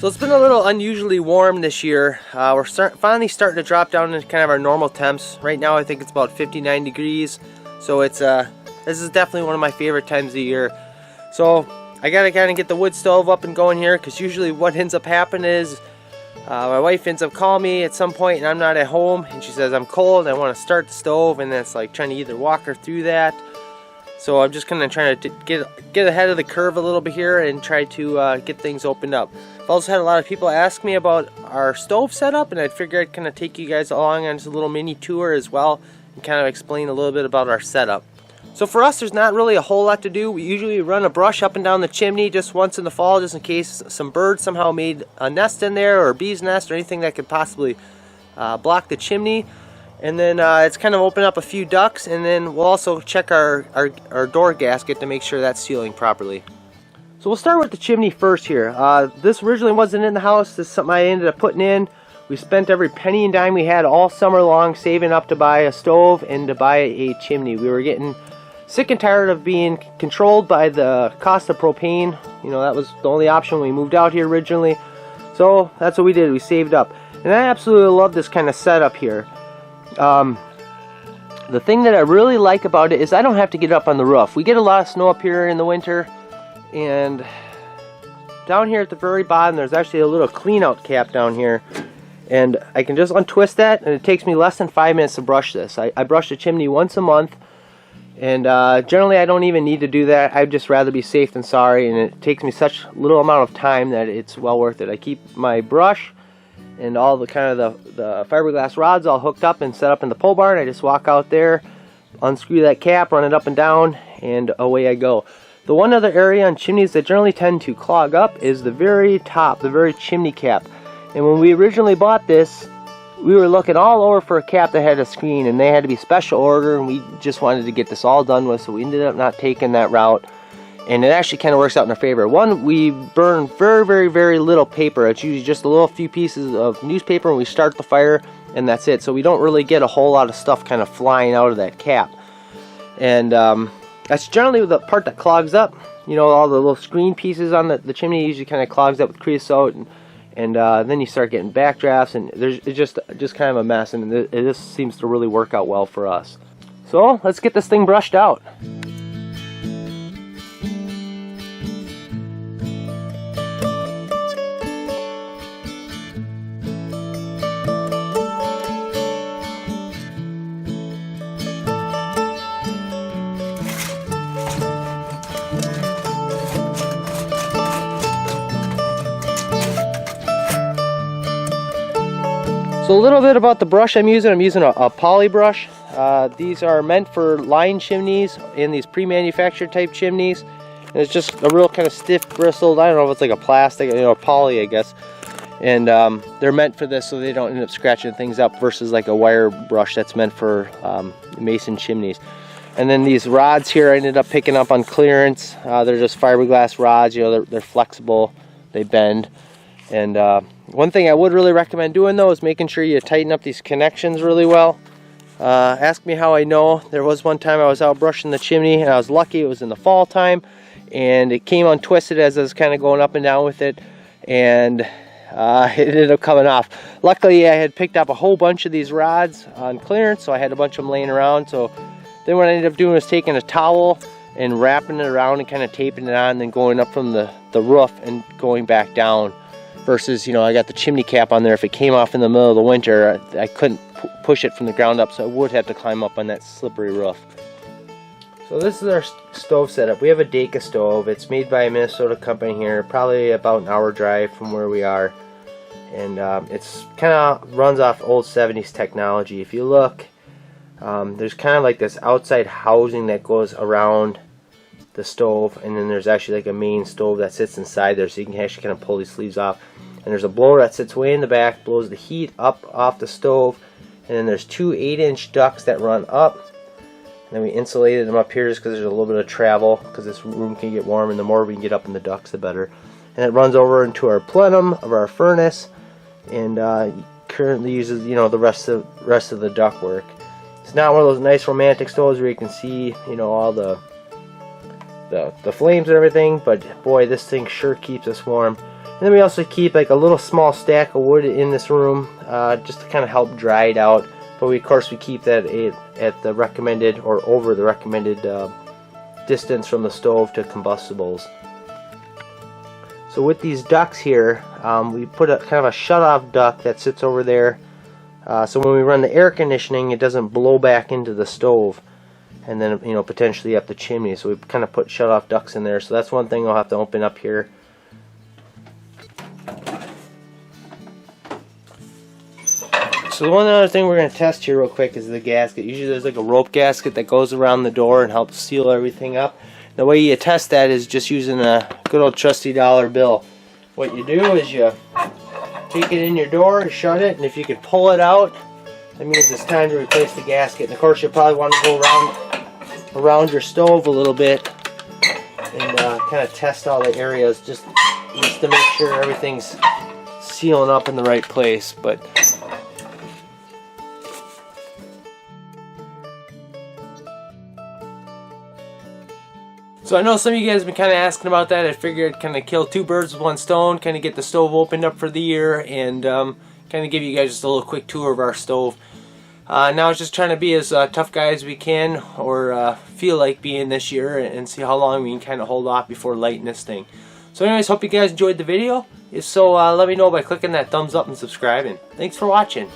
So it's been a little unusually warm this year. We're finally starting to drop down into kind of our normal temps. Right now I think it's about 59 degrees. So it's this is definitely one of my favorite times of the year. So I gotta kind of get the wood stove up and going here, because usually what ends up happening is my wife ends up calling me at some point and I'm not at home, and she says I'm cold, I want to start the stove, and then it's like trying to either walk her through that. So I'm just kind of trying to get ahead of the curve a little bit here and try to get things opened up. I've also had a lot of people ask me about our stove setup, and I figured I'd kind of take you guys along on just a little mini tour as well and kind of explain a little bit about our setup. So for us, there's not really a whole lot to do. We usually run a brush up and down the chimney just once in the fall, just in case some birds somehow made a nest in there, or a bee's nest, or anything that could possibly block the chimney. And then it's kind of open up a few ducts, and then we'll also check our door gasket to make sure that's sealing properly. So we'll start with the chimney first here. This originally wasn't in the house. This is something I ended up putting in. We spent every penny and dime we had all summer long saving up to buy a stove and to buy a chimney. We were getting sick and tired of being controlled by the cost of propane. You know, that was the only option when we moved out here originally. So that's what we did. We saved up. And I absolutely love this kind of setup here. The thing that I really like about it is I don't have to get up on the roof. We get a lot of snow up here in the winter, and down here at the very bottom there's actually a little clean out cap down here, and I can just untwist that, and it takes me less than 5 minutes to brush this. I brush the chimney once a month, and generally I don't even need to do that. I'd just rather be safe than sorry, and it takes me such little amount of time that it's well worth it. I keep my brush and all the kind of the fiberglass rods all hooked up and set up in the pole barn. I just walk out there, unscrew that cap, run it up and down, and away I go. The one other area on chimneys that generally tend to clog up is the very top, the very chimney cap. And when we originally bought this, we were looking all over for a cap that had a screen, and they had to be special order, and we just wanted to get this all done with, so we ended up not taking that route. And it actually kind of works out in our favor. One, we burn very little paper. It's usually just a little few pieces of newspaper when we start the fire, and that's it. So we don't really get a whole lot of stuff kind of flying out of that cap. And that's generally the part that clogs up. You know, all the little screen pieces on the chimney usually kind of clogs up with creosote, and then you start getting backdrafts, and it's just kind of a mess. And this seems to really work out well for us. So let's get this thing brushed out. So a little bit about the brush I'm using. I'm using a poly brush. These are meant for line chimneys and these pre-manufactured type chimneys. And it's just a real kind of stiff, bristled, I don't know if it's like a plastic, you know, poly, I guess. And they're meant for this so they don't end up scratching things up, versus like a wire brush that's meant for mason chimneys. And then these rods here I ended up picking up on clearance. They're just fiberglass rods, you know, they're flexible, they bend. And one thing I would really recommend doing though is making sure you tighten up these connections really well. Ask me how I know. There was one time I was out brushing the chimney, and I was lucky it was in the fall time, and it came untwisted as I was kind of going up and down with it, and it ended up coming off. Luckily I had picked up a whole bunch of these rods on clearance, so I had a bunch of them laying around. So then what I ended up doing was taking a towel and wrapping it around and kind of taping it on, and then going up from the roof and going back down. Versus, you know, I got the chimney cap on there. If it came off in the middle of the winter, I couldn't push it from the ground up, so I would have to climb up on that slippery roof. So this is our stove setup. We have a Daka stove. It's made by a Minnesota company here, probably about an hour drive from where we are. And it's kind of runs off old 70s technology. If you look, there's kind of like this outside housing that goes around the stove, and then there's actually like a main stove that sits inside there, so you can actually kind of pull these sleeves off. And there's a blower that sits way in the back, blows the heat up off the stove, and then there's two 8-inch ducts that run up. And then we insulated them up here just because there's a little bit of travel, because this room can get warm, and the more we can get up in the ducts the better. And it runs over into our plenum of our furnace, and currently uses, you know, the rest of the ductwork. It's not one of those nice romantic stoves where you can see, you know, all the flames and everything, but boy, this thing sure keeps us warm. And then we also keep like a little small stack of wood in this room, just to kind of help dry it out. But of course we keep that at the recommended or over the recommended distance from the stove to combustibles. So with these ducts here, we put a kind of a shut-off duct that sits over there. So when we run the air conditioning, it doesn't blow back into the stove, and then potentially up the chimney. So we kind of put shut-off ducts in there. So that's one thing I'll have to open up here. So the one other thing we're going to test here real quick is the gasket. Usually there's like a rope gasket that goes around the door and helps seal everything up. The way you test that is just using a good old trusty dollar bill. What you do is you take it in your door, shut it, and if you can pull it out, that means it's time to replace the gasket. And of course you probably want to go around your stove a little bit and kind of test all the areas just to make sure everything's sealing up in the right place. But so I know some of you guys have been kind of asking about that. I figured I'd kind of kill two birds with one stone, kind of get the stove opened up for the year, and kind of give you guys just a little quick tour of our stove. Now it's just trying to be as tough guy as we can, or feel like being this year, and see how long we can kind of hold off before lighting this thing. So anyways, hope you guys enjoyed the video. If so, let me know by clicking that thumbs up and subscribing. Thanks for watching.